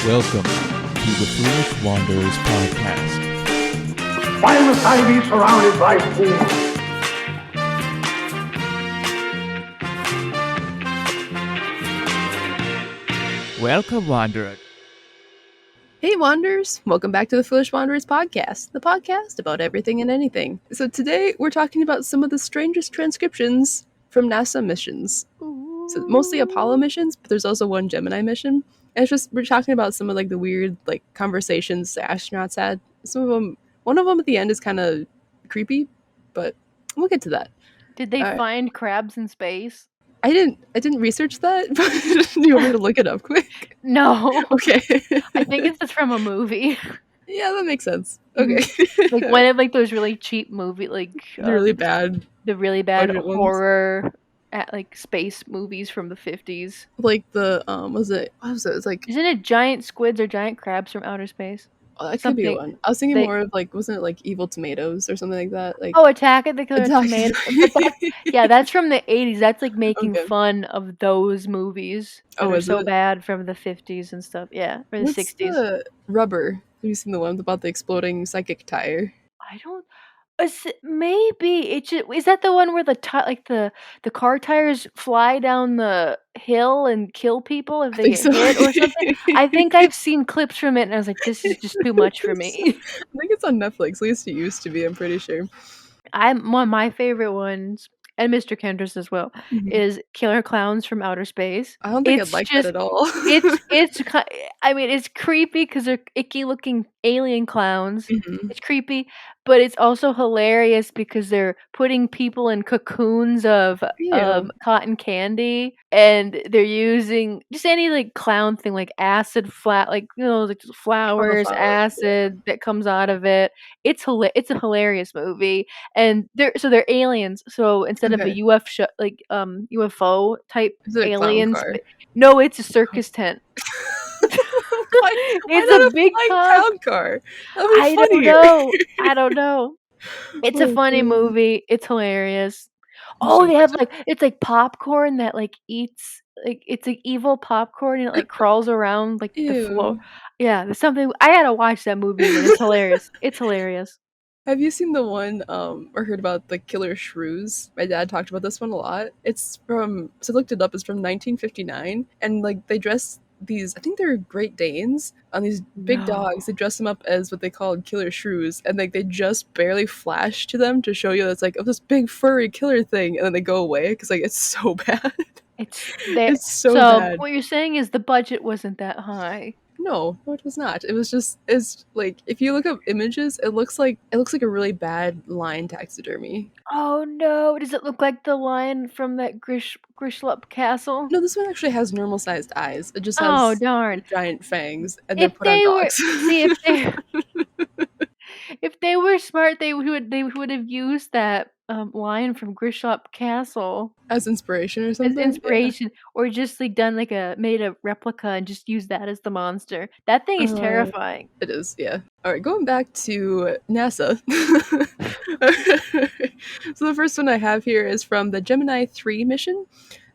Welcome to the Foolish Wanderers podcast. Why must I be surrounded by fools? Welcome, Wanderer. Hey Wanderers, welcome back to the Foolish Wanderers podcast, the podcast about everything and anything. So today we're talking about some of the strangest transcriptions from NASA missions. So mostly Apollo missions, but there's also one Gemini mission. And it's just, we're talking about some of like the weird like conversations the astronauts had. Some of them, one of them at the end is kind of creepy, but we'll get to that. Did they find crabs in space? I didn't research that, but do you want me to look it up quick? No. Okay. I think it's just from a movie. Yeah, that makes sense. Okay. Like one of like those really cheap movie, like the really bad horror at like space movies from the 50s. Like the what was it? It's like, isn't it giant squids or giant crabs from outer space? Oh, that could be one. I was thinking more of like, wasn't it like Evil Tomatoes or something like that? Like Attack of the Killer Tomatoes. Yeah, that's from the 80s. That's like making fun of those movies that are so bad from the 50s and stuff. Yeah, or the 60s. The Rubber. Have you seen the one about the exploding psychic tire? I don't. Maybe it should, is that the one where the car tires fly down the hill and kill people if they get hit or something? I think I've seen clips from it and I was like, this is just too much for me. I think it's on Netflix. At least it used to be. I'm pretty sure. One of my favorite ones, and Mr. Kendra's as well, is Killer Clowns from Outer Space. I don't think I'd like that at all. It's creepy because they're icky looking alien clowns. It's creepy, but it's also hilarious because they're putting people in cocoons of cotton candy, and they're using just any like clown thing, like acid like like flowers, acid that comes out of it. It's a hilarious movie, and they're aliens. So instead of a UFO type aliens, no, it's a circus tent. It's a big clown car. I don't know. It's a funny movie. It's hilarious. Oh, they have it's like popcorn that like eats, like it's like evil popcorn and it like crawls around like the floor. Yeah, there's something. I gotta watch that movie. It's hilarious. It's hilarious. Have you seen the one or heard about the killer shrews? My dad talked about this one a lot. It's from, so I looked it up, it's from 1959, and like they dress these, I think they're Great Danes, on these big dogs. They dress them up as what they called killer shrews, and like they just barely flash to them to show you that it's like, oh, this big furry killer thing, and then they go away because like it's so bad. It's so bad. What you're saying is the budget wasn't that high. No, it was not. It was just, it's like, if you look up images, it looks like a really bad lion taxidermy. Oh no, does it look like the lion from that Grishlup castle? No, this one actually has normal sized eyes. It just has giant fangs, and they're put on dogs. If they were smart, they would have used that lion from Grishlup Castle as inspiration or something. Or just like made a replica and just used that as the monster. That thing is terrifying. It is, yeah. All right, going back to NASA. So the first one I have here is from the Gemini 3 mission.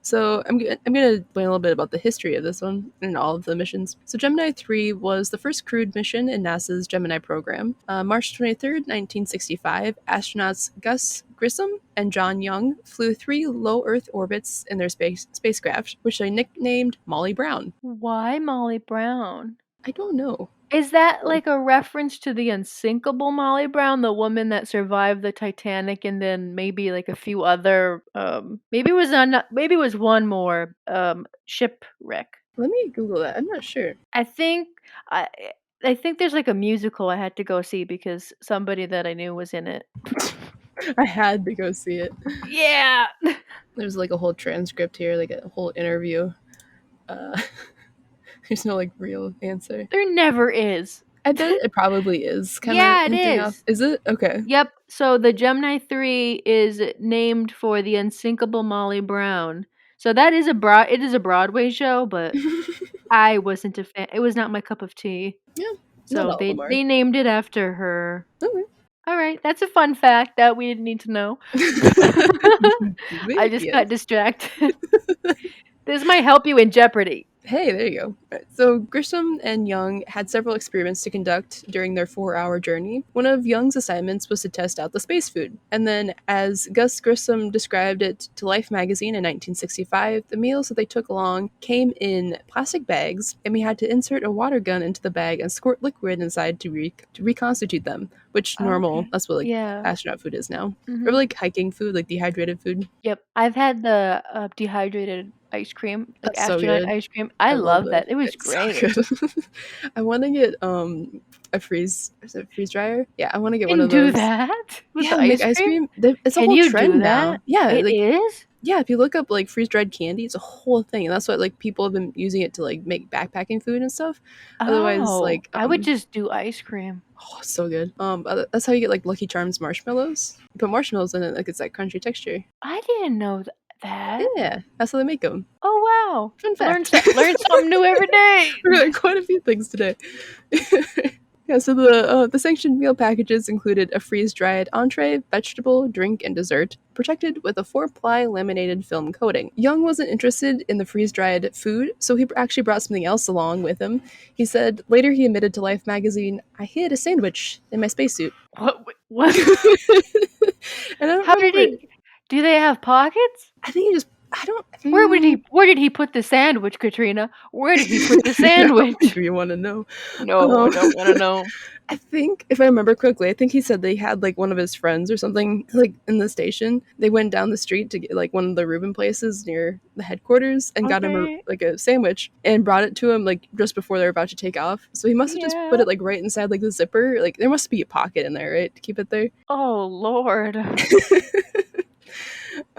So I'm going to explain a little bit about the history of this one and all of the missions. So Gemini 3 was the first crewed mission in NASA's Gemini program. March 23rd, 1965, astronauts Gus Grissom and John Young flew 3 low Earth orbits in their spacecraft, which they nicknamed Molly Brown. Why Molly Brown? I don't know. Is that like a reference to the unsinkable Molly Brown, the woman that survived the Titanic, and then maybe like a few other, maybe it was one more shipwreck? Let me Google that. I'm not sure. I think there's like a musical I had to go see because somebody that I knew was in it. I had to go see it. Yeah. There's like a whole transcript here, like a whole interview. There's no like real answer. There never is. I bet it probably is. It is. Is it? Okay. Yep. So the Gemini 3 is named for the unsinkable Molly Brown. So that is it is a Broadway show, but I wasn't a fan. It was not my cup of tea. Yeah. So they named it after her. Okay. All right. That's a fun fact that we didn't need to know. I just got distracted. This might help you in Jeopardy. Hey, there you go. Right. So Grisham and Young had several experiments to conduct during their 4-hour journey. One of Young's assignments was to test out the space food. And then, as Gus Grisham described it to Life magazine in 1965, the meals that they took along came in plastic bags, and we had to insert a water gun into the bag and squirt liquid inside to reconstitute them, which normal, Okay. that's what like Yeah. astronaut food is now. Or Mhm. like hiking food, like dehydrated food. Yep. I've had the dehydrated ice cream, like That's so astronaut good. ice cream. I love love it. that. It was It's so great. good. I want to get a freeze dryer. Yeah, I want to get You one can of do those. that with Yeah, the to make ice ice cream? cream. It's a Can whole you do trend now. that? Yeah, It like is? yeah, if you look up like freeze dried candy, it's a whole thing, and that's what like people have been using it to like make backpacking food and stuff. Otherwise, Oh, like I would just do ice cream. oh, so good. That's how you get like Lucky Charms marshmallows. You put marshmallows in it, like it's that crunchy texture. I didn't know that. Yeah, that's how they make them. Oh wow. Fun Learn fact. learn something new every day. We're learning quite a few things today. Yeah, so the sanctioned meal packages included a freeze-dried entree, vegetable, drink, and dessert, protected with a 4-ply laminated film coating. Young wasn't interested in the freeze-dried food, so he actually brought something else along with him. He said later he admitted to Life magazine, "I hid a sandwich in my spacesuit." What? And I don't How did remember. he do they have pockets? I think he just. I don't. Where did he put the sandwich, Katrina? Where did he put the Yeah, how sandwich? do you want to know? No, I don't want to know. I think, if I remember correctly, I think he said they had like one of his friends or something like in the station. They went down the street to get like one of the Reuben places near the headquarters and got him Okay. like a sandwich and brought it to him like just before they were about to take off. So he must have just put Yeah. it like right inside like the zipper. Like there must be a pocket in there, right, to keep it there. Oh Lord.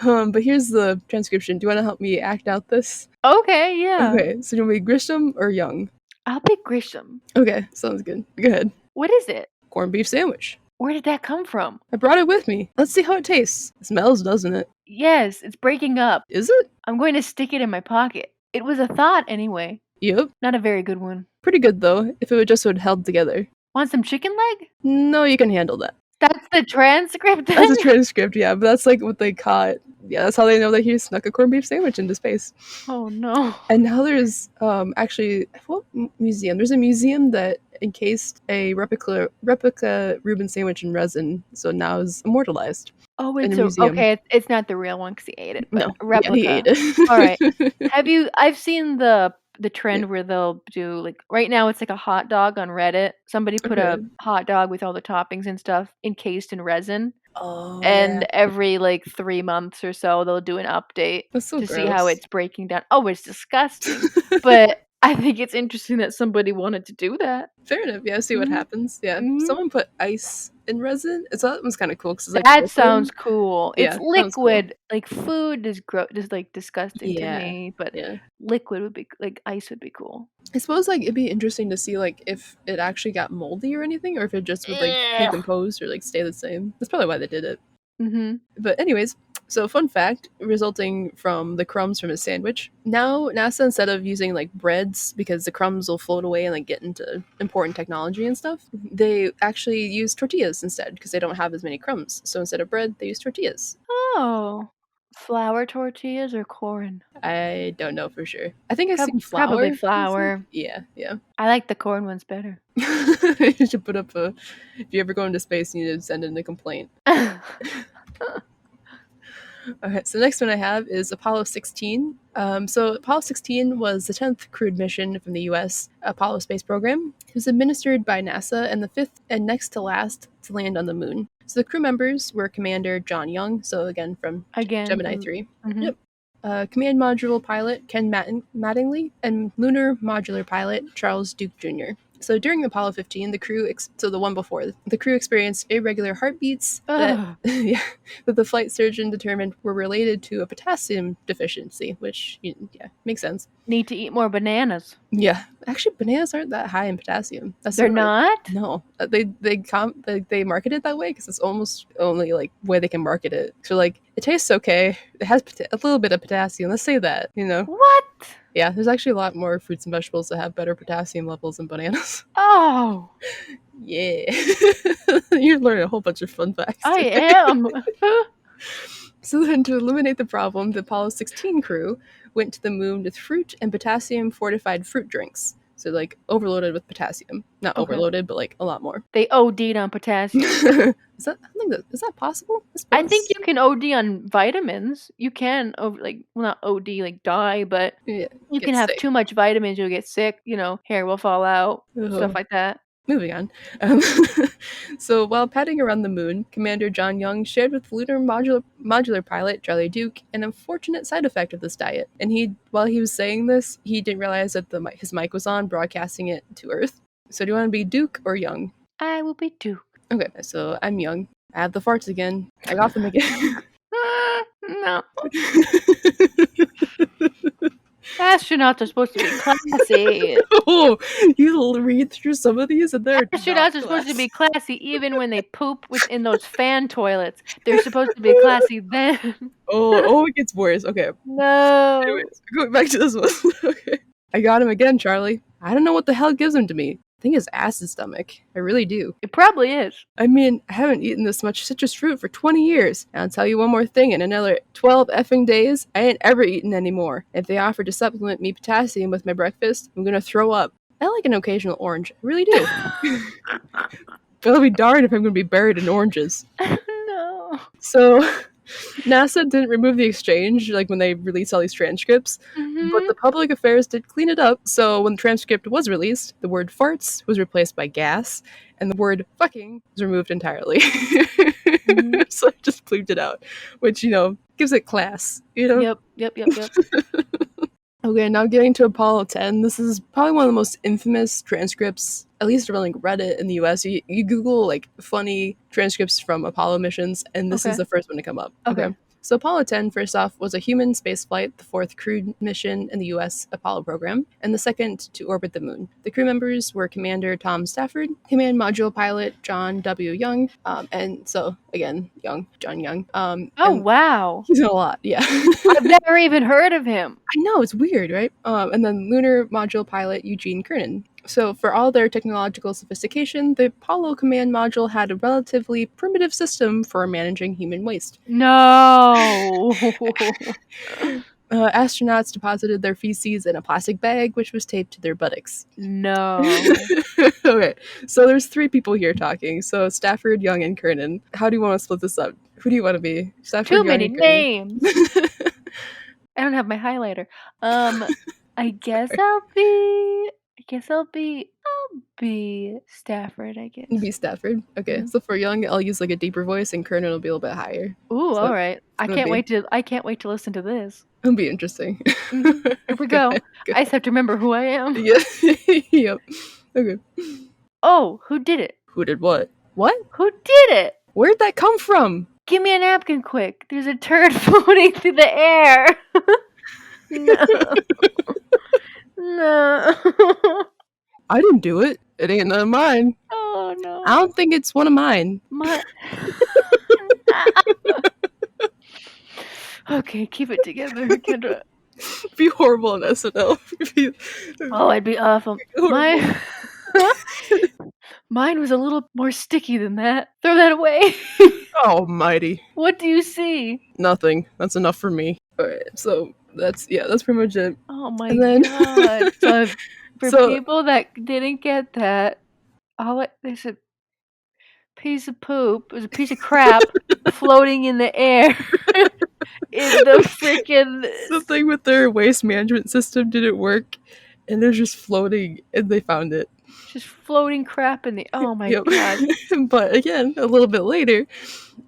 But here's the transcription. Do you want to help me act out this? Okay, yeah. Okay, so do you want me Grisham or Young? I'll pick Grisham. Okay, sounds good. Go ahead. What is it? Corned beef sandwich. Where did that come from? I brought it with me. Let's see how it tastes. It smells, doesn't it? Yes, it's breaking up. Is it? I'm going to stick it in my pocket. It was a thought anyway. Yep. Not a very good one. Pretty good though, if it would just would held together. Want some chicken leg? No, you can handle that. That's the transcript. That's a transcript, yeah, but that's like what they caught. Yeah, that's how they know that he snuck a corned beef sandwich into space. Oh no. And now there's actually what museum? There's a museum that encased a replica Reuben sandwich in resin, so now is immortalized. Oh, in it's a museum. okay. It's not the real one because he ate it. But No, a replica. yeah, he ate it. All right. I've seen the trend where they'll do like right now it's like a hot dog on Reddit. Somebody put a Okay. hot dog with all the toppings and stuff encased in resin. Oh, And yeah. every like 3 months or so they'll do an update That's so to see how gross. it's breaking down. Oh, it's disgusting. But I think it's interesting that somebody wanted to do that. Fair enough. Yeah, see what Mhm. happens. Yeah, Mhm. someone put ice in resin. So that one's kind of cool because it's like That liquid. sounds cool. Yeah, It's sounds cool. liquid. Like food is just like disgusting to Yeah, me, but yeah. liquid would be like ice would be cool. I suppose like it'd be interesting to see like if it actually got moldy or anything, or if it just would like Ugh. decompose or like stay the same. That's probably why they did it. Mhm. But anyways, so fun fact resulting from the crumbs from his sandwich. Now NASA, instead of using like breads because the crumbs will float away and like get into important technology and stuff, they actually use tortillas instead because they don't have as many crumbs. So instead of bread, they use tortillas. Oh. Flour tortillas or corn? I don't know for sure. I think I've seen flour. Probably flour. Yeah, yeah. I like the corn ones better. You should put up a. If you ever go into space, you need to send in a complaint. Okay, so the next one I have is Apollo 16. So Apollo 16 was the 10th crewed mission from the U.S. Apollo space program. It was administered by NASA and the 5th and next to last to land on the moon. So the crew members were Commander John Young, so again from Gemini 3. Mhm. Yep. Command module pilot Ken Mattingly, and lunar modular pilot Charles Duke Jr. So during Apollo 15, the crew, so the one before, the crew experienced irregular heartbeats that, yeah, that the flight surgeon determined were related to a potassium deficiency, which, yeah, makes sense. Need to eat more bananas. Yeah, actually, bananas aren't that high in potassium. They're not? No, they market it that way because it's almost only like way they can market it. So like, it tastes okay. It has a little bit of potassium. Let's say that, you know. What? Yeah, there's actually a lot more fruits and vegetables that have better potassium levels than bananas. Oh. Yeah. You're learning a whole bunch of fun facts I today. am. So then, to eliminate the problem, the Apollo 16 crew went to the moon with fruit and potassium-fortified fruit drinks. So, like, overloaded with potassium. Not Okay. overloaded, but, like, a lot more. They OD'd on potassium. Is that possible? I think you can OD on vitamins. You can, not OD, like die, but Yeah, you get can have sick. too much vitamins, you'll get sick, hair will fall out, stuff Ugh. like that. Moving on. So while padding around the moon, Commander John Young shared with lunar modular pilot Charlie Duke an unfortunate side effect of this diet. And while he was saying this, he didn't realize that his mic was on, broadcasting it to Earth. So do you want to be Duke or Young? I will be Duke. Okay, so I'm Young. I have the farts again. I got them again. No. Astronauts are supposed to be classy. Oh, you read through some of these and they're Astronauts are supposed to be classy even when they poop within those fan toilets. They're supposed to be classy then. Oh, it gets worse. Okay. No. Anyways, going back to this one. Okay. I got him again, Charlie. I don't know what the hell gives him to me. I think it's acid stomach. I really do. It probably is. I mean, I haven't eaten this much citrus fruit for 20 years. And I'll tell you one more thing. In another 12 effing days, I ain't ever eaten anymore. If they offer to supplement me potassium with my breakfast, I'm gonna throw up. I like an occasional orange. I really do. But I'll be darned if I'm gonna be buried in oranges. No. So, NASA didn't remove the exchange, like when they released all these transcripts, but the public affairs did clean it up. So when the transcript was released, the word farts was replaced by gas, and the word fucking was removed entirely. So I just bleeped it out, which, gives it class, Yep. Okay, now getting to Apollo 10. This is probably one of the most infamous transcripts, at least around like Reddit in the US. You Google like funny transcripts from Apollo missions, and this is the first one to come up. Okay. So Apollo 10, first off, was a human spaceflight, the fourth crewed mission in the US Apollo program, and the second to orbit the moon. The crew members were Commander Tom Stafford, Command Module Pilot John W. Young, and so, again, John Young. Wow. He's in a lot, yeah. I've never even heard of him. I know, it's weird, right? And then Lunar Module Pilot Eugene Cernan. So for all their technological sophistication, the Apollo command module had a relatively primitive system for managing human waste. No. Astronauts deposited their feces in a plastic bag, which was taped to their buttocks. No. Okay, so there's 3 people here talking. So Stafford, Young, and Cernan. How do you want to split this up? Who do you want to be? Stafford, Too Young, many and names. I don't have my highlighter. I guess I'll be Stafford, I guess. Be Stafford. Okay, so for Young, I'll use like a deeper voice, and Cernan will be a little bit higher. Ooh, So all right. I can't wait to listen to this. It'll be interesting. Here we go. I just have to remember who I am. Yeah. Yep. Okay. Oh, who did it? Who did what? What? Who did it? Where'd that come from? Give me a napkin quick. There's a turd floating through the air. No. No. I didn't do it. It ain't none of mine. Oh, no. I don't think it's one of mine. Okay, keep it together, Kendra. Be horrible on SNL. Oh, I'd be awful. Mine was a little more sticky than that. Throw that away. Almighty. What do you see? Nothing. That's enough for me. Alright, so that's pretty much it. Oh my god. So for people that didn't get that, there's a piece of poop, there's a piece of crap floating in the air. In the freaking the thing with their waste management system didn't work, and they're just floating, and they found it. Just floating crap in the oh my god. But again, a little bit later,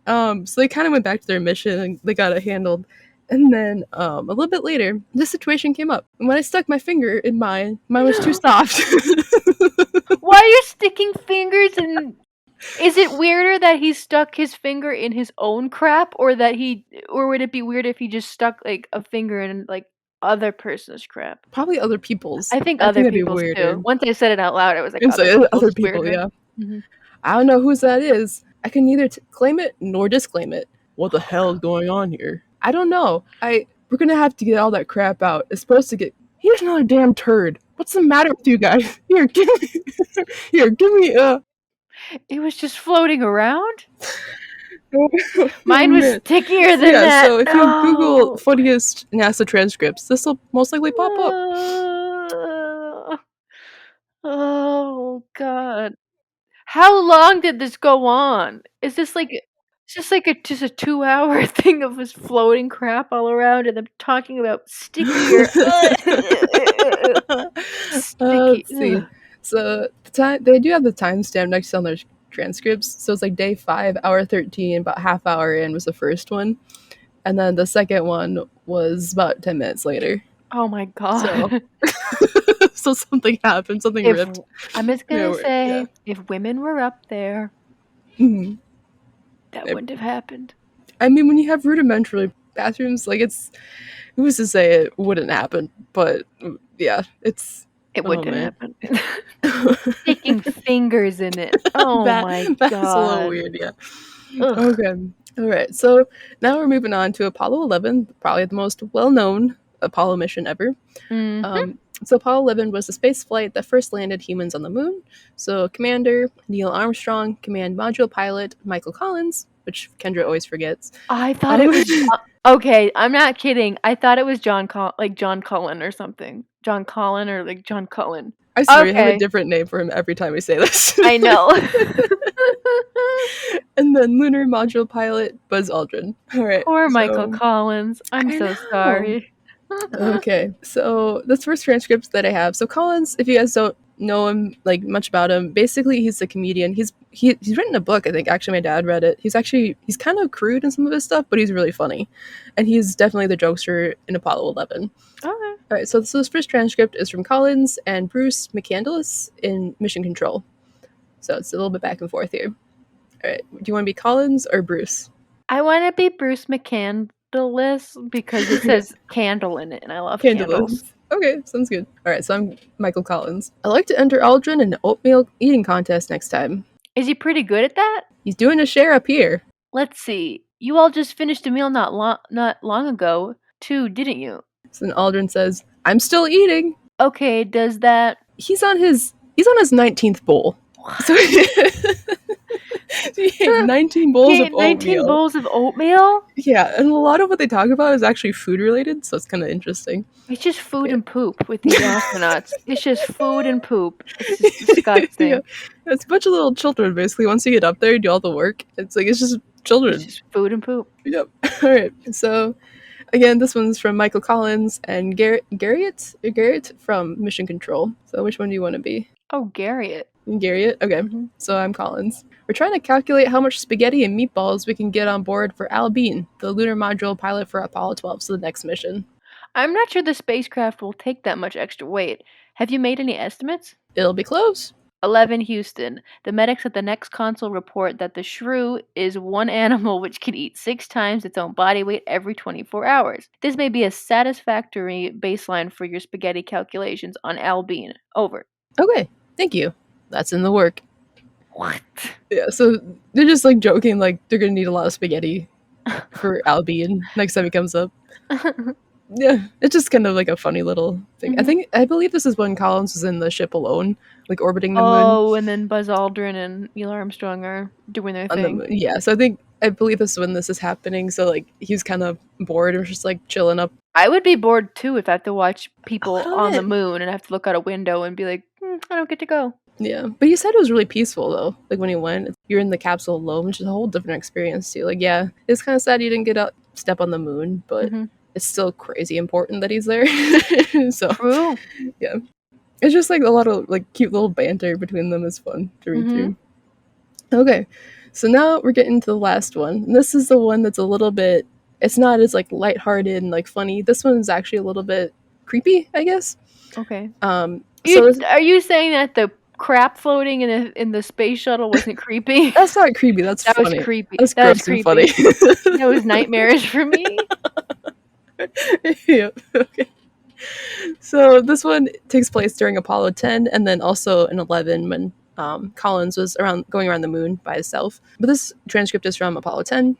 so they kind of went back to their mission and they got it handled. And then a little bit later, this situation came up. And when I stuck my finger in mine was too soft. Why are you sticking fingers in? Is it weirder that he stuck his finger in his own crap, or would it be weird if he just stuck like a finger in like other person's crap? Probably other people's. I think other people's too. Once I said it out loud, I was like, other people, yeah. Mm-hmm. I don't know whose that is. I can neither claim it nor disclaim it. What the hell is going on here? I don't know. We're gonna have to get all that crap out. It's supposed to get. Here's another damn turd. What's the matter with you guys? Here, give me. Here, give me. It was just floating around? Mine was man. stickier than Yeah, that. so if you Google No. funniest NASA transcripts, this will most likely pop up. Oh God. How long did this go on? Is this like it's just like just a 2-hour thing of us floating crap all around and them talking about stickier. Sticky. Let's see. So the time they do have the timestamp next on their transcripts. So it's like day 5, hour 13, about half hour in was the first one, and then the second one was about 10 minutes later. Oh my So, God. so something happened, something If ripped. I'm just Yeah, gonna yeah. say, if women were up there, Mhm. that wouldn't have happened. I mean, when you have rudimentary bathrooms, like who's to say it wouldn't happen? But yeah, it's It oh wouldn't man. happen. Sticking fingers in it. Oh that my that's a little God. weird, yeah. Ugh. Okay. All right. So now we're moving on to Apollo 11, probably the most well-known Apollo mission ever. Mhm. So Apollo 11 was the space flight that first landed humans on the moon. So Commander Neil Armstrong, Command Module Pilot Michael Collins, which Kendra always forgets. I thought it was okay, I'm not kidding. I thought it was John Cullen or something. John Collin or like John Cullen. I swear you have a Okay, different name for him every time we say this. I know. And then Lunar Module Pilot Buzz Aldrin. All right. Poor Michael So Collins. I'm I so know. sorry. Okay, so this first transcript that I have. So Collins, if you guys don't know him like much about him, basically he's a comedian. He's written a book. I think actually my dad read it. He's kind of crude in some of his stuff, but he's really funny, and he's definitely the jokester in Apollo 11. Okay. All right, so this first transcript is from Collins and Bruce McCandless in Mission Control. So it's a little bit back and forth here. All right, do you want to be Collins or Bruce? I wanna be Bruce McCandless because it says candle in it, and I love candles. Candlelists. Okay, sounds good. All right, so I'm Michael Collins. I'd like to enter Aldrin in an oatmeal eating contest next time. Is he pretty good at that? He's doing a share up here. Let's see. You all just finished a meal not long ago, too, didn't you? So then Aldrin says, "I'm still eating." Okay, does that He's on his 19th bowl. So he ate 19 bowls he of ate 19 oatmeal. bowls of oatmeal? Yeah, and a lot of what they talk about is actually food related, so it's kind of interesting. It's just food Yeah. and poop with these astronauts. It's just food and poop. It's just Yeah, disgusting. it's a bunch of little children basically. Once you get up there, you do all the work. It's just children. It's just food and poop. Yep. All right. So again, this one's from Michael Collins and Garrett from Mission Control. So which one do you want to be? Oh, Garriott. Garrett? Okay. Mhm. So I'm Collins. We're trying to calculate how much spaghetti and meatballs we can get on board for Al Bean, the lunar module pilot for Apollo 12, so the next mission. I'm not sure the spacecraft will take that much extra weight. Have you made any estimates? It'll be close. 11 Houston. The medics at the next console report that the shrew is one animal which can eat 6 times its own body weight every 24 hours. This may be a satisfactory baseline for your spaghetti calculations on Al Bean. Over. Okay. Thank you. That's in the work. What? Yeah, so they're just like joking, like they're gonna need a lot of spaghetti for Al Bean next time he comes up. Yeah, it's just kind of like a funny little thing. I believe this is when Collins was in the ship alone, like orbiting the moon. Oh, and then Buzz Aldrin and Neil Armstrong are doing their On the thing. moon. Yeah, so I believe this is when this is happening. So like he was kind of bored or just like chilling up. I would be bored too if I have to watch people little on the bit. moon and I have to look out a window and be like, I don't get to go. Yeah, but he said it was really peaceful though. Like when he went, you're in the capsule alone, which is a whole different experience too. Like yeah, it's kind of sad he didn't get out, step on the moon, but Mhm. it's still crazy important that he's there. So True. yeah, it's just like a lot of like cute little banter between them is fun to read through. Okay, so now we're getting to the last one. And this is the one that's a little bit. It's not as like lighthearted and like funny. This one's actually a little bit creepy, I guess. Okay. So Are you saying that the crap floating in the space shuttle wasn't creepy? that's not creepy. That's That was funny. creepy. That's That was gross and creepy. funny. That was nightmarish for me. Yeah. Okay. So this one takes place during Apollo 10 and then also in 11 when Collins was going around the moon by himself. But this transcript is from Apollo 10.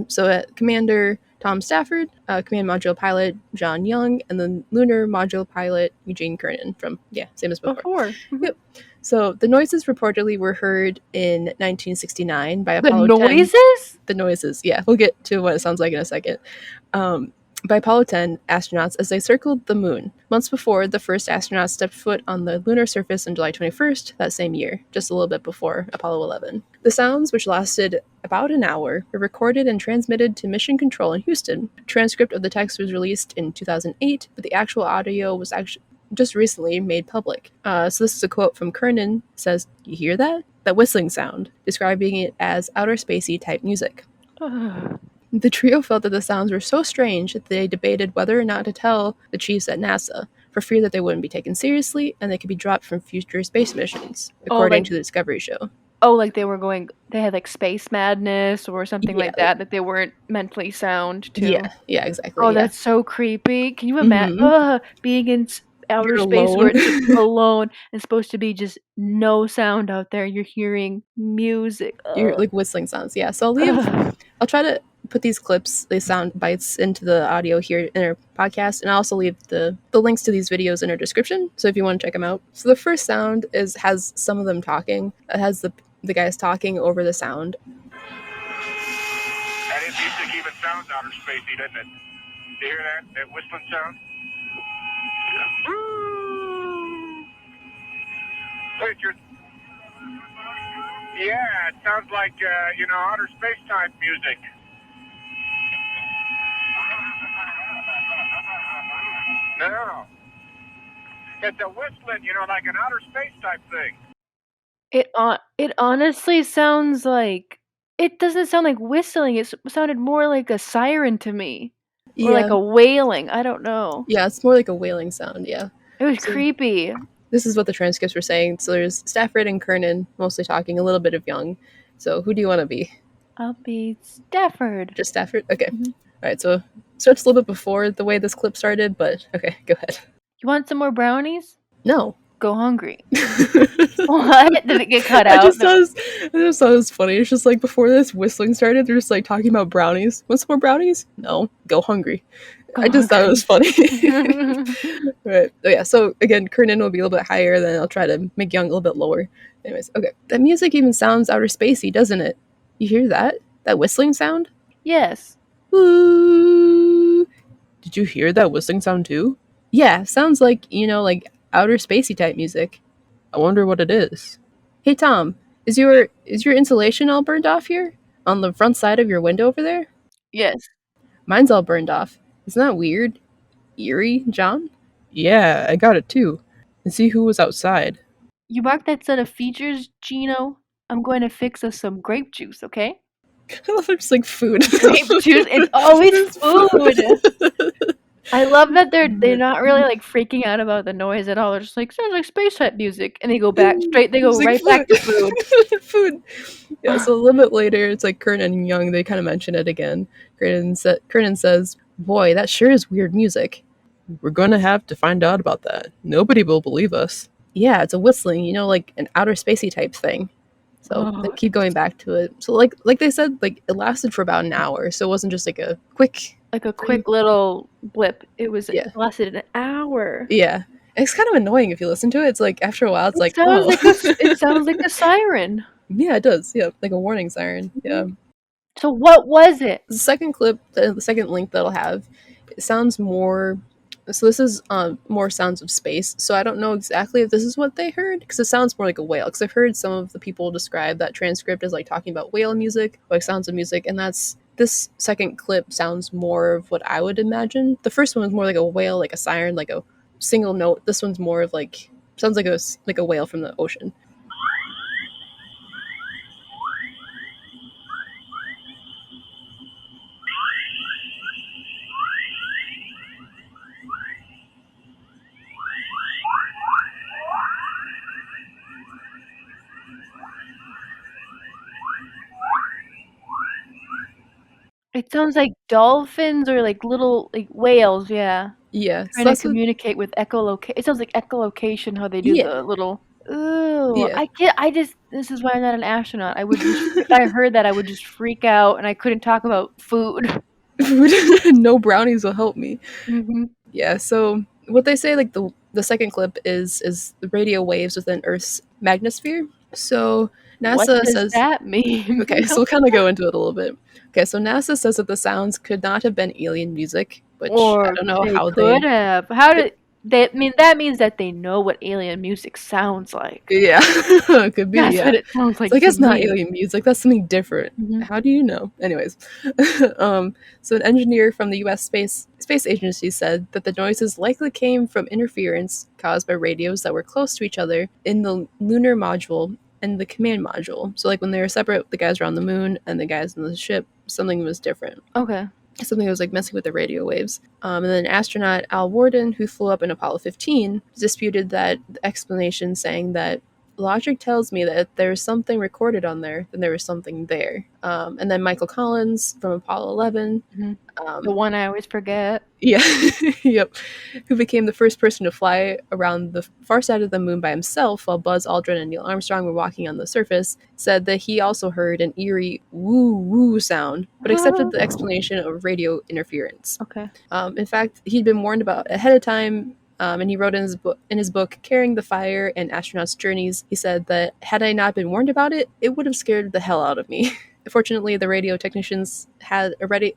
So Commander Tom Stafford, Command Module Pilot John Young, and then Lunar Module Pilot Eugene Kernan from, same as before. Yep. So the noises reportedly were heard in 1969 by The Apollo 10. noises? The noises, yeah. We'll get to what it sounds like in a second. By Apollo 10 astronauts as they circled the moon. Months before, the first astronauts stepped foot on the lunar surface on July 21st that same year, just a little bit before Apollo 11. The sounds, which lasted about an hour, were recorded and transmitted to Mission Control in Houston. A transcript of the text was released in 2008, but the actual audio was actually just recently made public. So this is a quote from Kernan. It says, "You hear that? That whistling sound," describing it as outer spacey type music. The trio felt that the sounds were so strange that they debated whether or not to tell the chiefs at NASA, for fear that they wouldn't be taken seriously and they could be dropped from future space missions, according to the Discovery show. Like they had like space madness or something like that they weren't mentally sound too. Yeah, exactly. That's so creepy. Can you imagine being in outer space alone. where it's just alone and supposed to be just no sound out there? You're hearing music. You're like whistling sounds, yeah. So I'll try to put these clips, these sound bites, into the audio here in our podcast, and I'll also leave the links to these videos in our description, so if you want to check them out. So the first sound has some of them talking. It has the guys talking over the sound. That is music even sounds outer spacey, doesn't it? Do you hear that? That whistling sound? Wait, yeah, it sounds like, outer space type music. No. It's a whistling, like an outer space type thing. It honestly sounds like, it doesn't sound like whistling. It sounded more like a siren to me. Or like a wailing. I don't know. Yeah, it's more like a wailing sound, yeah. It was creepy. This is what the transcripts were saying. So there's Stafford and Kernan mostly talking, a little bit of Young. So who do you want to be? I'll be Stafford. Just Stafford? Okay. All right, so it starts a little bit before the way this clip started, but okay, go ahead. You want some more brownies? No. Go hungry. What? Did it get cut out? I just thought it was funny. It's just like before this whistling started, they're just like talking about brownies. Want some more brownies? No. Go hungry. I just thought it was funny. Right. Oh, yeah. So again, Kernan will be a little bit higher, then I'll try to make Young a little bit lower. Anyways, okay. That music even sounds outer spacey, doesn't it? You hear that? That whistling sound? Yes. Ooh. Did you hear that whistling sound too? Yeah, sounds like, like outer spacey type music. I wonder what it is. Hey Tom, is your insulation all burned off here? On the front side of your window over there? Yes. Mine's all burned off. Isn't that weird? Eerie, John? Yeah, I got it too. And see who was outside. You mark that set of features, Gino. I'm going to fix us some grape juice, okay? I love it, just like food. Grape juice? It's always food! I love that they're not really like freaking out about the noise at all. They're just like, sounds like space type music, and they go back straight. They go like right back to food. Food. Yeah. So a little bit later, it's like Kernan and Young. They kind of mention it again. Kernan says, "Boy, that sure is weird music. We're gonna have to find out about that. Nobody will believe us." Yeah, it's a whistling. Like an outer spacey type thing. So they keep going back to it. So like they said, like it lasted for about an hour. So it wasn't just like a quick. Like a quick little blip. It lasted an hour. Yeah. It's kind of annoying if you listen to it. It's like after a while, it's like, sounds it sounds like a siren. Yeah, it does. Yeah, like a warning siren. Yeah. So what was it? The second clip, the second link that I'll have, it sounds more. So this is more sounds of space. So I don't know exactly if this is what they heard, because it sounds more like a whale. Because I've heard some of the people describe that transcript as like talking about whale music, like sounds of music, and this second clip sounds more of what I would imagine. The first one was more like a whale, like a siren, like a single note. This one's more of like, sounds like a whale from the ocean. It sounds like dolphins or like little like whales, yeah. Yeah. Trying to communicate with echolocation. It sounds like echolocation, how they do the little. Ooh, yeah. This is why I'm not an astronaut. I would just, if I heard that, I would just freak out and I couldn't talk about food. No brownies will help me. Mm-hmm. Yeah, so what they say, like the second clip is the radio waves within Earth's magnetosphere. So What NASA does says, that mean? okay, so we'll kind of go into it a little bit. Okay, so NASA says that the sounds could not have been alien music, which I Or don't know they how could they. have. How did they? I mean, that means that they know what alien music sounds like. Yeah, it could be. That's Yeah, what it sounds it's like like to it's not me. alien music. That's something different. Mhm. How do you know? Anyways, so an engineer from the U.S. Space Agency said that the noises likely came from interference caused by radios that were close to each other in the lunar module and the command module. So, like when they were separate, the guys were on the moon and the guys on the ship, something was different. Okay. Something that was like messing with the radio waves. And then astronaut Al Worden, who flew up in Apollo 15, disputed that explanation, saying that logic tells me that if there's something recorded on there, then there was something there. And then Michael Collins from Apollo 11. Mhm. The one I always forget. Yeah, yep. Who became the first person to fly around the far side of the moon by himself while Buzz Aldrin and Neil Armstrong were walking on the surface, said that he also heard an eerie woo woo sound, but accepted the explanation of radio interference. Okay. In fact, he'd been warned about ahead of time. And he wrote in his book, Carrying the Fire and Astronauts' Journeys, he said that had I not been warned about it, it would have scared the hell out of me. Fortunately, the radio technicians had a ready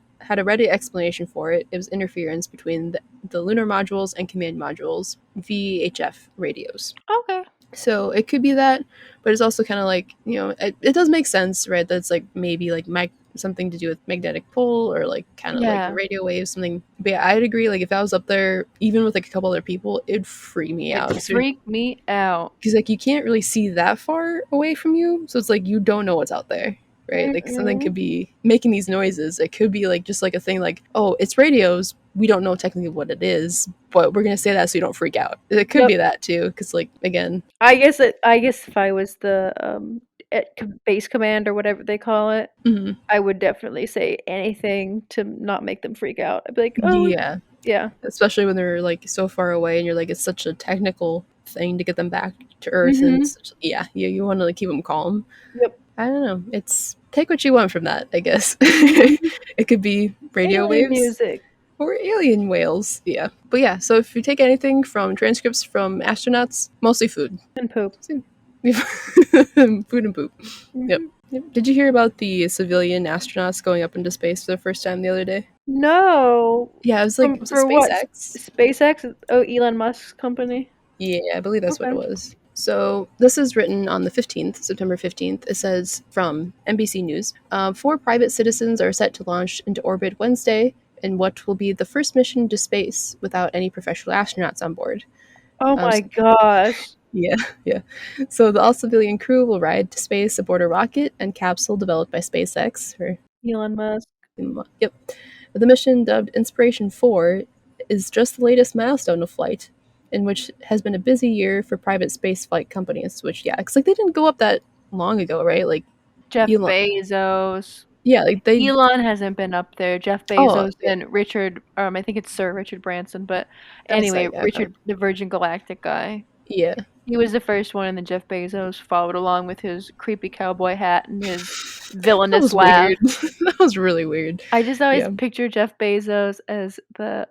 explanation for it. It was interference between the lunar modules and command modules, VHF radios. Okay. So it could be that, but it's also kind of like, it does make sense, right? That's like maybe like something to do with magnetic pull or like kind of like Yeah. radio waves, something. But yeah, I'd agree. Like if I was up there, even with like a couple other people, it'd freak me out. It freaked me out. Because like you can't really see that far away from you, so it's like you don't know what's out there, right? Like something could be making these noises. It could be like just like a thing like, oh, it's radios. We don't know technically what it is, but we're gonna say that so you don't freak out. It could be that too, because like again, I guess if I was the base command or whatever they call it, mhm. I would definitely say anything to not make them freak out. I'd be like, oh yeah. Especially when they're like so far away and you're like, it's such a technical thing to get them back to Earth, and you want to like keep them calm. Yep. I don't know. It's take what you want from that, I guess. Mhm. It could be radio Alien waves music. or alien whales. Yeah. But yeah, so if you take anything from transcripts from astronauts, mostly food. And poop. Food and poop. Mhm. Yep. Did you hear about the civilian astronauts going up into space for the first time the other day? No. Yeah, it was like was it For what? SpaceX. SpaceX? Oh, Elon Musk's company. Yeah, I believe that's what it Okay. was. So this is written on the 15th, September 15th. It says from NBC News, 4 private citizens are set to launch into orbit Wednesday in what will be the first mission to space without any professional astronauts on board. Oh my gosh. Yeah. So the all-civilian crew will ride to space aboard a rocket and capsule developed by SpaceX. Elon Musk. Yep. The mission, dubbed Inspiration 4, is just the latest milestone of flight, in which has been a busy year for private spaceflight companies. Which, yeah, because like they didn't go up that long ago, right? Like Jeff Elon, Bezos. yeah, like they. Elon hasn't been up there. Jeff Bezos and Richard, I think it's Sir Richard Branson, but anyway, Richard, the Virgin Galactic guy. Yeah. He was the first one, and then Jeff Bezos followed along with his creepy cowboy hat and his villainous laugh. Weird. That was really weird. I just always picture Jeff Bezos as the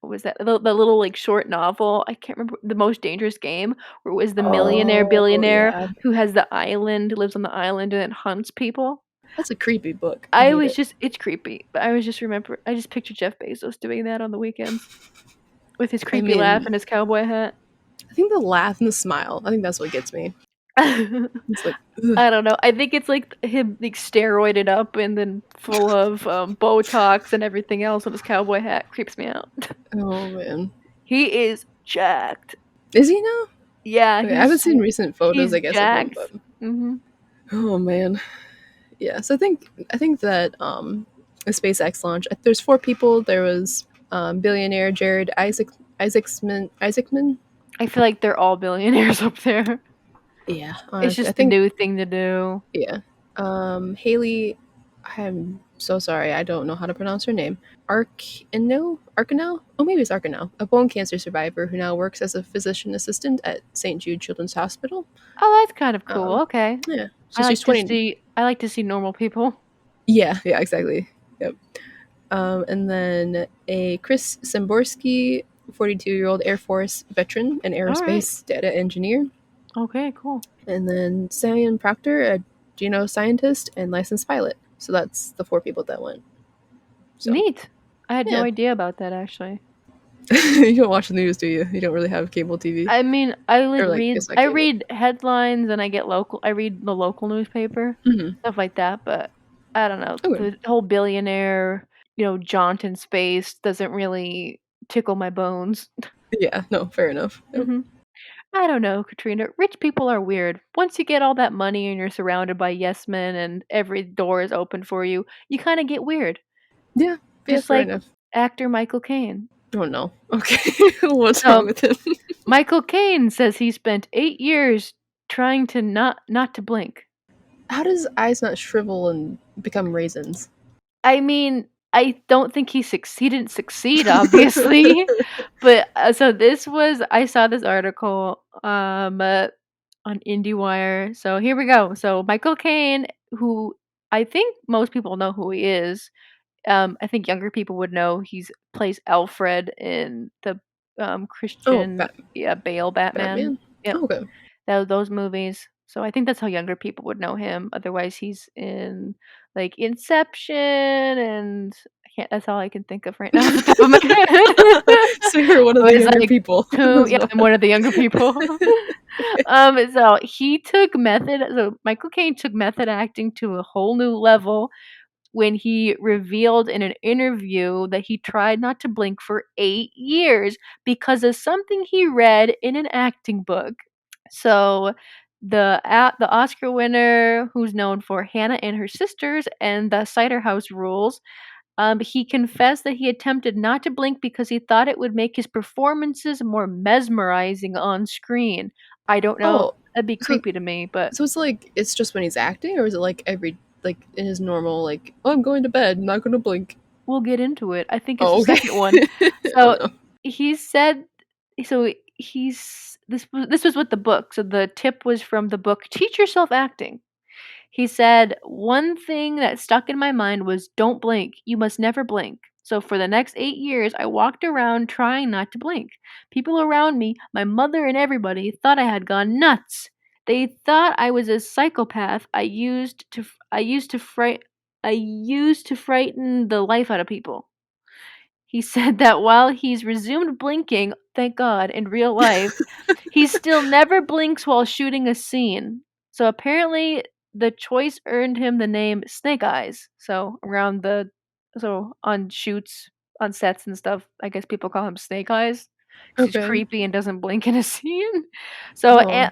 what was that? The little like short novel. I can't remember, The Most Dangerous Game, where it was the billionaire who has the island, lives on the island, and then hunts people. That's a creepy book. It's creepy, but I just picture Jeff Bezos doing that on the weekends with his creepy laugh and his cowboy hat. I think the laugh and the smile. I think that's what gets me. It's like, I don't know. I think it's like him like steroided up and then full of Botox and everything else, and his cowboy hat creeps me out. Oh man, he is jacked. Is he now? Yeah, I haven't seen recent photos. I guess jacked. of him, but oh man, yeah. So I think that the SpaceX launch. There's 4 people. There was billionaire Jared Isaacman. I feel like they're all billionaires up there. Yeah, honestly, it's just the new thing to do. Yeah. Haley, I'm so sorry, I don't know how to pronounce her name. Arcanel? Oh, maybe it's Arcanel, a bone cancer survivor who now works as a physician assistant at St. Jude Children's Hospital. Oh, that's kind of cool. Okay. Yeah. I like to see normal people. Yeah, exactly. Yep. And then a Chris Szymborski, 42-year-old Air Force veteran and All right. aerospace data engineer. Okay, cool. And then Sam Proctor, a genoscientist and licensed pilot. So that's the 4 people that went. So Neat. I had no yeah. idea about that actually. You don't watch the news, do you? You don't really have cable TV? I mean, I Or, like, read it's not I cable. read headlines and I read the local newspaper, Mhm. stuff like that, but I don't know. Okay. The whole billionaire, jaunt in space doesn't really tickle my bones. Yeah, no, fair enough. Yep. Mhm. I don't know, Katrina. Rich people are weird. Once you get all that money and you're surrounded by yes men and every door is open for you, you kind of get weird. Yeah, Just fair like enough. actor Michael Caine. Oh, no. Okay. What's So wrong with him? Michael Caine says he spent 8 years trying to not to blink. How does eyes not shrivel and become raisins? I mean, I don't think he didn't succeed, obviously, but so I saw this article on IndieWire. So here we go. So Michael Caine, who I think most people know who he is. I think younger people would know plays Alfred in the Oh, Christian Bale Batman. Batman? Yep, Oh, okay. those movies. So I think that's how younger people would know him. Otherwise, he's in like Inception, and I can't. That's all I can think of right now off the top of my head. So you're one of So the it's younger like people two. as Yeah, well. I'm one of the younger people. So he took method. So Michael Caine took method acting to a whole new level when he revealed in an interview that he tried not to blink for 8 years because of something he read in an acting book. So the Oscar winner, who's known for Hannah and Her Sisters and the Cider House Rules, he confessed that he attempted not to blink because he thought it would make his performances more mesmerizing on screen. I don't know. Oh, That'd be so creepy to me, but so it's like it's just when he's acting, or is it like every like in his normal like, oh, I'm going to bed, not gonna blink. we'll get into it. I think it's the Oh, okay. second one. Oh So no. he said, so he's this was with the book. So the tip was from the book Teach Yourself Acting. He said, "One thing that stuck in my mind was don't blink. You must never blink." So for the next 8 years, I walked around trying not to blink. People around me, my mother and everybody, thought I had gone nuts. They thought I was a psychopath. I used to frighten the life out of people. He said that while he's resumed blinking, thank God, in real life, he still never blinks while shooting a scene. So apparently the choice earned him the name Snake Eyes. So on shoots, on sets and stuff, I guess people call him Snake Eyes because he's Okay. creepy and doesn't blink in a scene. Oh.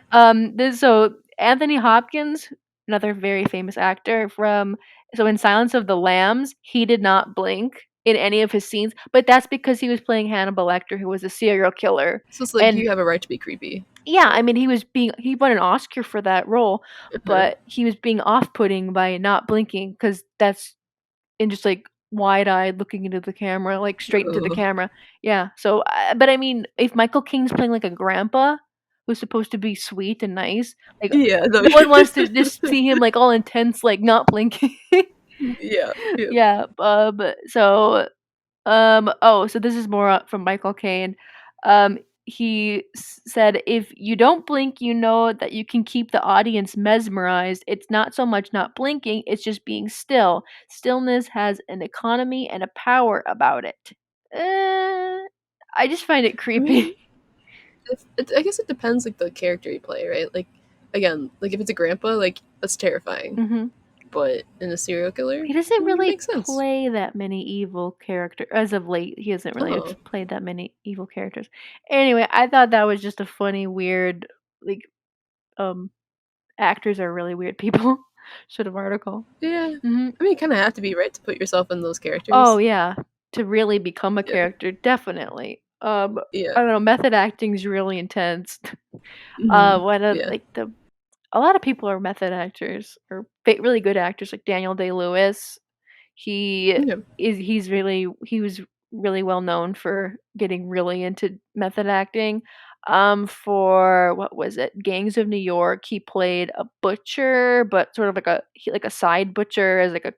So Anthony Hopkins, another very famous actor in Silence of the Lambs, he did not blink in any of his scenes, but that's because he was playing Hannibal Lecter, who was a serial killer. So it's like And you have a right to be creepy. yeah, I mean, he won an Oscar for that role, Uh-huh. but he was being off-putting by not blinking because that's and just like wide-eyed looking into the camera, like straight into the Ugh. camera. Yeah. So, but I mean, if Michael Caine's playing like a grandpa who's supposed to be sweet and nice, like Yeah, no. no one wants to just see him like all intense, like not blinking. Yeah, yeah. Yeah. So this is more from Michael Caine. He said, if you don't blink, you know that you can keep the audience mesmerized. It's not so much not blinking, it's just being still. Stillness has an economy and a power about it. I just find it I mean, creepy. I guess it depends like the character you play, right? Like again, like if it's a grandpa, like that's terrifying. Hmm. But in a serial killer, He doesn't it really makes sense. play that many evil characters as of late. He hasn't really Oh, played that many evil characters. Anyway, I thought that was just a funny, weird, like, um, actors are really weird people sort of article. yeah. Hmm. I mean, you kind of have to be right to put yourself in those Oh characters. yeah, to really become a Yeah, character, definitely. yeah, I don't know. Method acting is really intense. hmm, One of yeah, like the a lot of people are method actors or really good actors, like Daniel Day Lewis. He yeah. he was really well known for getting really into method acting. For what was it? Gangs of New York, he played a butcher, but sort of like a side butcher as like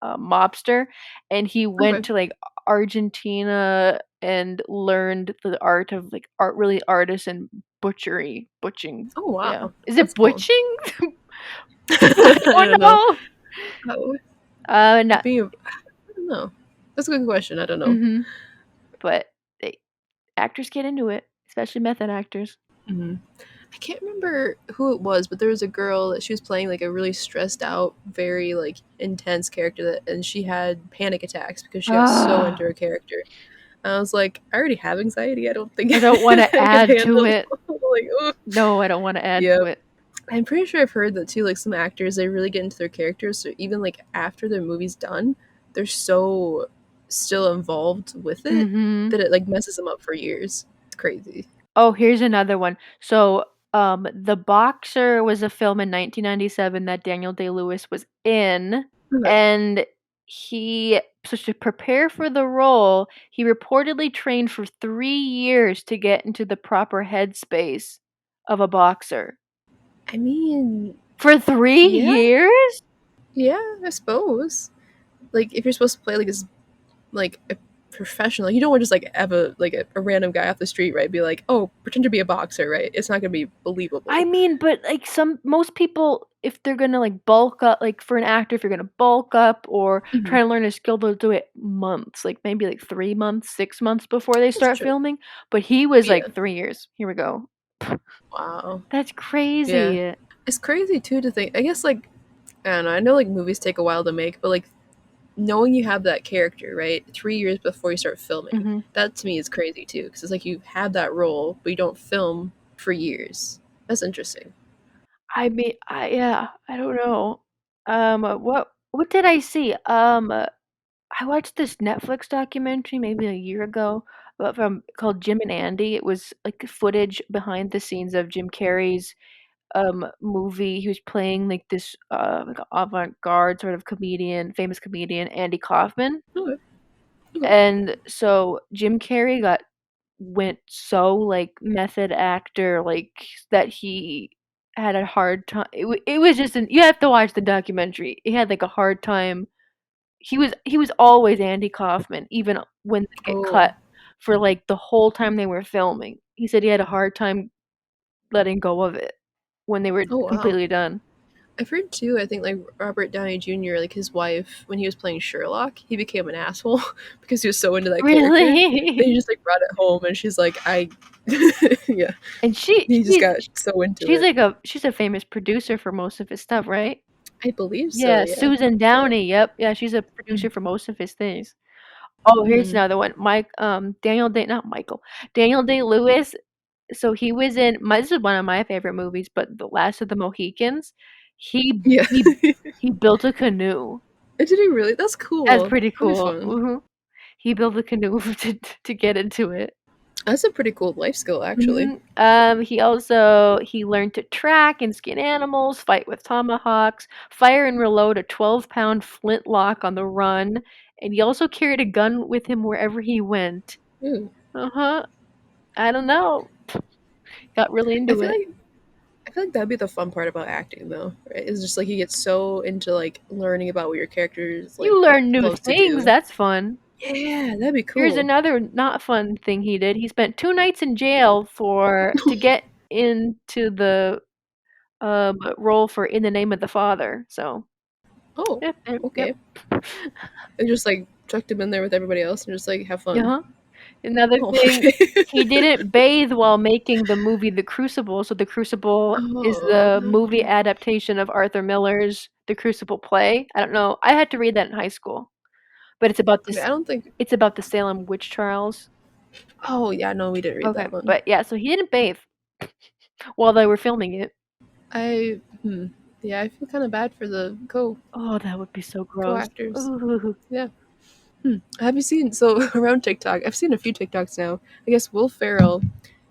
mobster, and he went to like Argentina and learned the art of like really artisan butching. Oh Yeah, wow, is it that's cool. butching? I I don't don't know. know. No. I don't know. That's a good question. I don't know. But actors get into it, especially method actors. I can't remember who it was, but there was a girl that she was playing like a really stressed out, very like intense character and she had panic attacks because she got so into her character. And I was like, I already have anxiety. I don't think I don't want to I could add to handle it. like, ugh. No, I don't want to add Yep. to it. I'm pretty sure I've heard that too. Like some actors, they really get into their characters. So even like after their movie's done, they're so still involved with it that it like messes them up for years. It's crazy. Oh, here's another one. So, The Boxer was a film in 1997 that Daniel Day-Lewis was in, Okay. and so to prepare for the role, he reportedly trained for 3 years to get into the proper headspace of a boxer. I mean, For 3 years? Yeah, I suppose. Like if you're supposed to play like this like a professional, you don't want to just like have a random guy off the street, right? Be like, oh, pretend to be a boxer, right? It's not gonna be believable. I mean, but like most people, if they're gonna like bulk up, like for an actor, if you're gonna bulk up or try to learn a skill, they'll do it months, like maybe like 3 months, 6 months before they start filming. But he was like 3 years. Here we go. Wow. That's crazy. Yeah. It's crazy too to think. I guess like I don't know. I know like movies take a while to make, but like knowing you have that character, right? 3 years before you start filming, that to me is crazy too, because it's like you have that role, but you don't film for years. That's interesting. I mean, I don't know. What did I see? I watched this Netflix documentary maybe a year ago called Jim and Andy. It was like footage behind the scenes of Jim Carrey's movie. He was playing like this like avant-garde sort of famous comedian, Andy Kaufman. Okay. And so Jim Carrey went so like method actor like that he had a hard time. It was just you have to watch the documentary. He had like a hard time. He was always Andy Kaufman even when they get cut for like the whole time they were filming. He said he had a hard time letting go of it when they were completely done. I've heard too, I think like Robert Downey Jr., like his wife, when he was playing Sherlock, he became an asshole because he was so into that character. Then he just like brought it home and she's like, yeah. And he just got so into it. She's a famous producer for most of his stuff, right? I believe so. Yeah, Susan Downey, yep. Yeah, she's a producer for most of his things. Oh, here's another one. Daniel Day-Lewis. So he was in this is one of my favorite movies, but The Last of the Mohicans. He built a canoe. Did he really? That's cool. That's pretty cool. He built a canoe to get into it. That's a pretty cool life skill, actually. He learned to track and skin animals, fight with tomahawks, fire and reload a 12-pound flintlock on the run, and he also carried a gun with him wherever he went. I don't know. Got really into it. I feel like that'd be the fun part about acting, though. Right? It's just like you get so into like learning about what your characters like. You learn new things. That's fun. Yeah, that'd be cool. Here's another not fun thing he did. He spent 2 nights in jail to get into the role for In the Name of the Father. So. Oh, okay. And just like chucked him in there with everybody else and just like have fun. Another thing, he didn't bathe while making the movie The Crucible. So The Crucible is the movie adaptation of Arthur Miller's The Crucible play. I don't know. I had to read that in high school. But it's about this. It's about the Salem witch trials. Oh yeah, no, we didn't read that one. But yeah, so he didn't bathe while they were filming it. Yeah, I feel kind of bad for the Oh, that would be so gross. Co-actors. Ooh. Yeah. Have you seen around TikTok? I've seen a few TikToks now. I guess Will Ferrell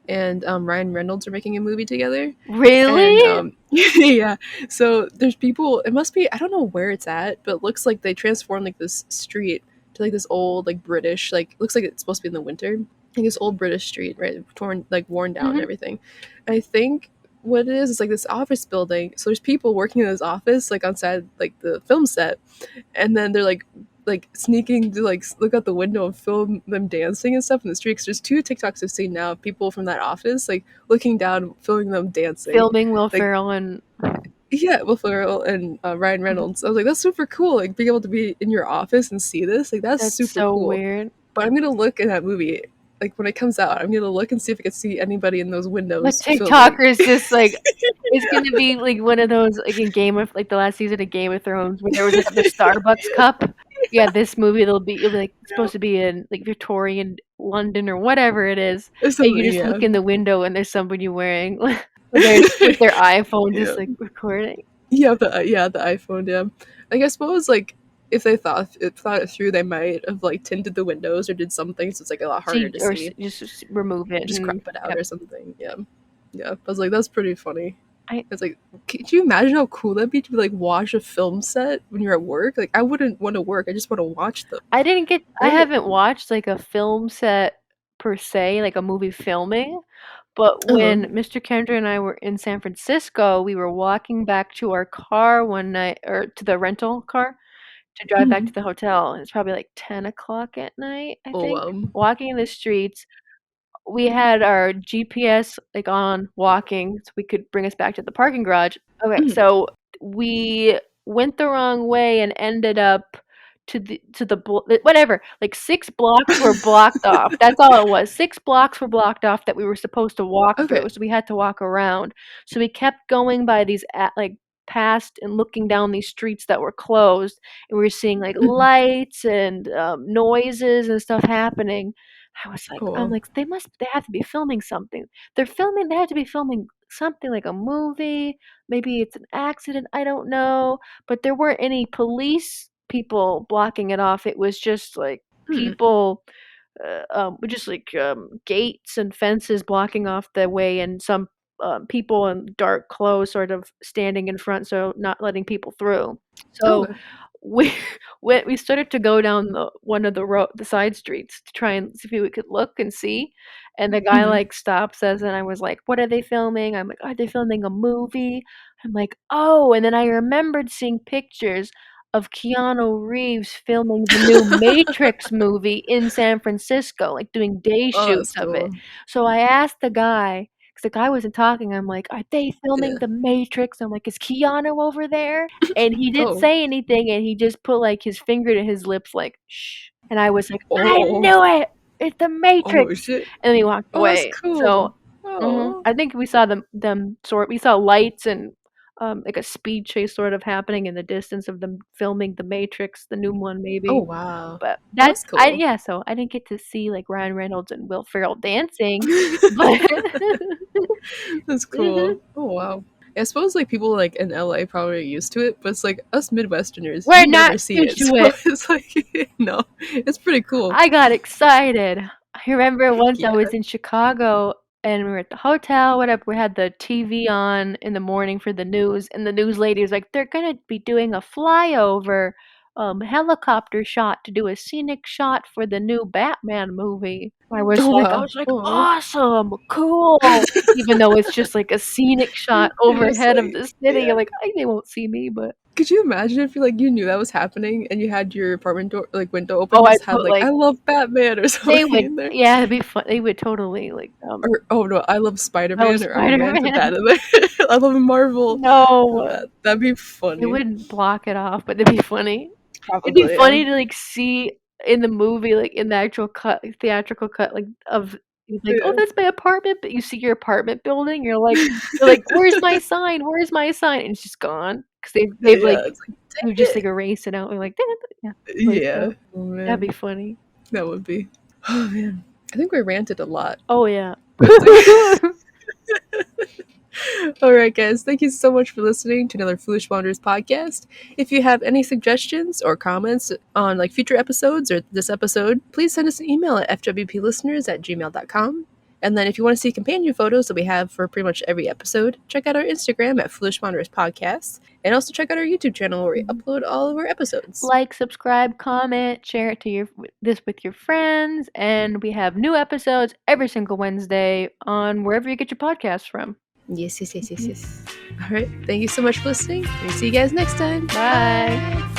and Ryan Reynolds are making a movie together. Really? And, yeah. So there's people. It must be. I don't know where it's at, but it looks like they transformed like this street to like this old like British looks like it's supposed to be in the winter. Like this old British street, right? Worn down and everything. And I think what it is like this office building. So there's people working in this office, like outside like the film set, and then they're like sneaking to like look out the window and film them dancing and stuff in the street. 'Cause there's 2 TikToks I've seen now of people from that office like looking down, filming them dancing. Filming Will Like, Ferrell and yeah, Will Ferrell and Ryan Reynolds. I was like, that's super cool. Like being able to be in your office and see this, like that's super so cool. weird. But I'm gonna look in that movie, like when it comes out. I'm gonna look and see if I can see anybody in those windows. But TikTokers just like it's gonna be like one of those like in Game of like the last season of Game of Thrones where there was like the Starbucks cup. Yeah, this movie it'll be like supposed to be in like Victorian London or whatever it is. And you just look in the window and there's somebody wearing with their iPhone just like recording. Yeah, the iPhone. Yeah, like I suppose like if they thought it through, they might have like tinted the windows or did something, so it's like a lot harder to see. Just remove it, just crop it out or something. Yeah. I was like, that's pretty funny. It's like, could you imagine how cool that'd be to like watch a film set when you're at work? Like, I wouldn't want to work. I just want to watch them. I haven't watched like a film set per se, like a movie filming. But when Mr. Kendra and I were in San Francisco, we were walking back to our car one night, or to the rental car, to drive back to the hotel. It's probably like 10 o'clock at night, I think. Wow. Walking in the streets, we had our GPS like on walking so we could bring us back to the parking garage. Okay, so we went the wrong way and ended up to the whatever, like 6 blocks were blocked off. That's all it was. 6 blocks were blocked off that we were supposed to walk through, so we had to walk around. So we kept going by these like past and looking down these streets that were closed, and we were seeing like lights and noises and stuff happening. I was like, I'm like, they have to be filming something. They have to be filming something like a movie. Maybe it's an accident. I don't know. But there weren't any police people blocking it off. It was just like people, just like gates and fences blocking off the way, and some people in dark clothes sort of standing in front, so not letting people through. So we started to go down one of the side streets to try and see if we could look and see, and the guy like stops us, and I was like, what are they filming? I'm like, are they filming a movie? I'm like, oh, and then I remembered seeing pictures of Keanu Reeves filming the new Matrix movie in San Francisco, like doing day shoots of it. So I asked the guy, because the guy wasn't talking, I'm like, are they filming the Matrix? I'm like, is Keanu over there? And he didn't say anything, and he just put like his finger to his lips like, shh. And I was like, I knew it! It's the Matrix! And then he walked away. That's cool. So I think we saw we saw lights and like a speed chase sort of happening in the distance of them filming the Matrix, the new one maybe. Oh wow. But that's cool. So I didn't get to see like Ryan Reynolds and Will Ferrell dancing. But that's cool. Oh wow. I suppose like people like in LA probably are used to it, but it's like us Midwesterners, we're you not never see used it. to it. So it's like no, it's pretty cool. I got excited. I remember once I was in Chicago and we were at the hotel, whatever. We had the TV on in the morning for the news, and the news lady was like, they're gonna be doing a flyover helicopter shot to do a scenic shot for the new Batman movie. I was like, awesome, cool. Even though it's just like a scenic shot overhead of the city. You're like, they won't see me, but could you imagine if you knew that was happening and you had your apartment door window open? Oh, just had like I love Batman or something. They would, in there. yeah, it'd be fun. They would totally like. Or no, I love Spider-Man or Iron Man. Put that in there. I love Marvel. No, that'd be funny. It wouldn't block it off, but it'd be funny. Probably, it'd be funny to like see in the movie, like in the actual theatrical cut, like of. Like, oh, that's my apartment, but you see your apartment building, you're like, where's my sign? Where's my sign? And it's just gone because they've like you just like erase it out. We're like, yeah, that'd be funny. That would be. Oh man, I think we ranted a lot. Oh yeah. Alright guys, thank you so much for listening to another Foolish Wanderers podcast. If you have any suggestions or comments on like future episodes or this episode, please send us an email at fwplisteners@gmail.com. And then if you want to see companion photos that we have for pretty much every episode, check out our Instagram at Foolish Wanderers Podcast. And also check out our YouTube channel where we upload all of our episodes. Like, subscribe, comment, share it to this with your friends. And we have new episodes every single Wednesday on wherever you get your podcasts from. Yes. All right. Thank you so much for listening. We'll see you guys next time. Bye.